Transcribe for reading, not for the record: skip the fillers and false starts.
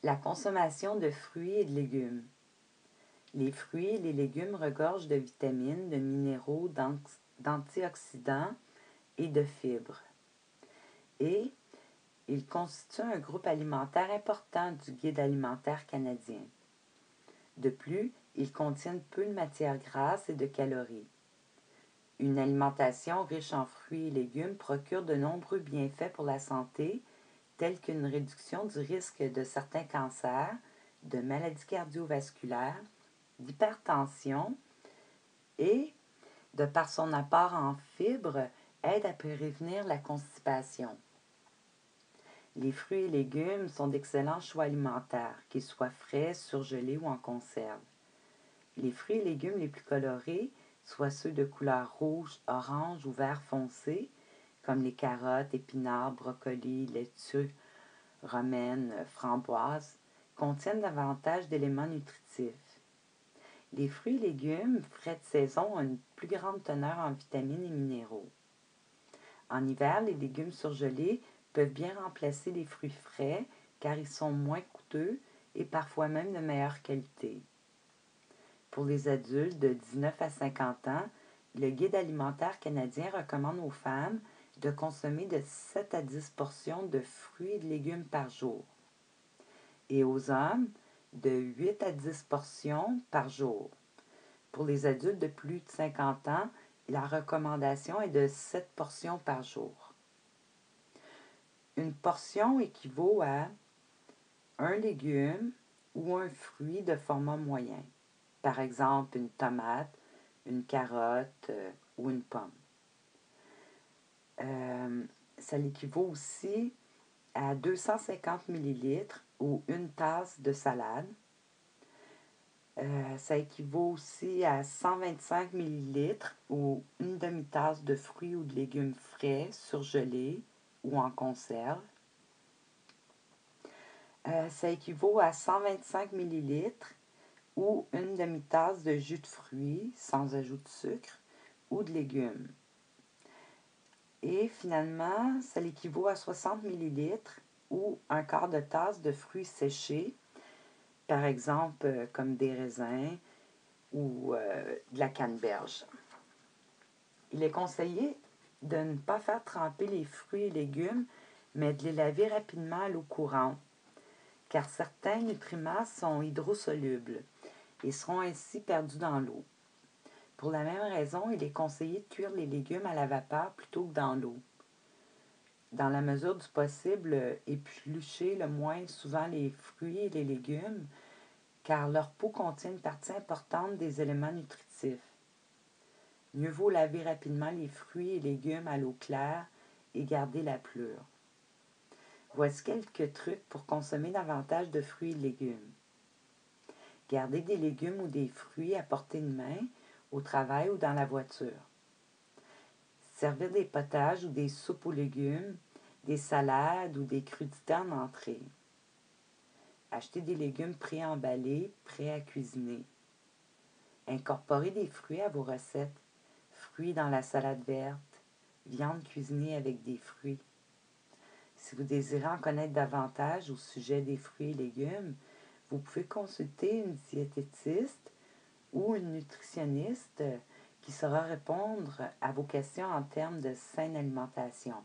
La consommation de fruits et de légumes. Les fruits et les légumes regorgent de vitamines, de minéraux, d'antioxydants et de fibres. Et ils constituent un groupe alimentaire important du Guide alimentaire canadien. De plus, ils contiennent peu de matières grasses et de calories. Une alimentation riche en fruits et légumes procure de nombreux bienfaits pour la santé, tels qu'une réduction du risque de certains cancers, de maladies cardiovasculaires, d'hypertension et, de par son apport en fibres, aide à prévenir la constipation. Les fruits et légumes sont d'excellents choix alimentaires, qu'ils soient frais, surgelés ou en conserve. Les fruits et légumes les plus colorés, soit ceux de couleur rouge, orange ou vert foncé, comme les carottes, épinards, brocolis, laitue, romaine, framboises, contiennent davantage d'éléments nutritifs. Les fruits et légumes frais de saison ont une plus grande teneur en vitamines et minéraux. En hiver, les légumes surgelés peuvent bien remplacer les fruits frais car ils sont moins coûteux et parfois même de meilleure qualité. Pour les adultes de 19 à 50 ans, le Guide alimentaire canadien recommande aux femmes de consommer de 7 à 10 portions de fruits et de légumes par jour et aux hommes de 8 à 10 portions par jour. Pour les adultes de plus de 50 ans, la recommandation est de 7 portions par jour. Une portion équivaut à un légume ou un fruit de format moyen. Par exemple, une tomate, une carotte ou une pomme. Ça l'équivaut aussi à 250 ml ou une tasse de salade. Ça équivaut aussi à 125 ml ou une demi-tasse de fruits ou de légumes frais, surgelés ou en conserve. Ça équivaut à 125 ml ou une demi-tasse de jus de fruits sans ajout de sucre ou de légumes. Et finalement, ça l'équivaut à 60 ml ou un quart de tasse de fruits séchés, par exemple comme des raisins ou de la canneberge. Il est conseillé de ne pas faire tremper les fruits et légumes, mais de les laver rapidement à l'eau courante, car certains nutriments sont hydrosolubles et seront ainsi perdus dans l'eau. Pour la même raison, il est conseillé de cuire les légumes à la vapeur plutôt que dans l'eau. Dans la mesure du possible, éplucher le moins souvent les fruits et les légumes, car leur peau contient une partie importante des éléments nutritifs. Mieux vaut laver rapidement les fruits et légumes à l'eau claire et garder la pelure. Voici quelques trucs pour consommer davantage de fruits et légumes. Gardez des légumes ou des fruits à portée de main, au travail ou dans la voiture. Servir des potages ou des soupes aux légumes, des salades ou des crudités en entrée. Acheter des légumes préemballés, prêts à cuisiner. Incorporer des fruits à vos recettes. Fruits dans la salade verte. Viande cuisinée avec des fruits. Si vous désirez en connaître davantage au sujet des fruits et légumes, vous pouvez consulter une diététiste ou une nutritionniste qui saura répondre à vos questions en termes de saine alimentation.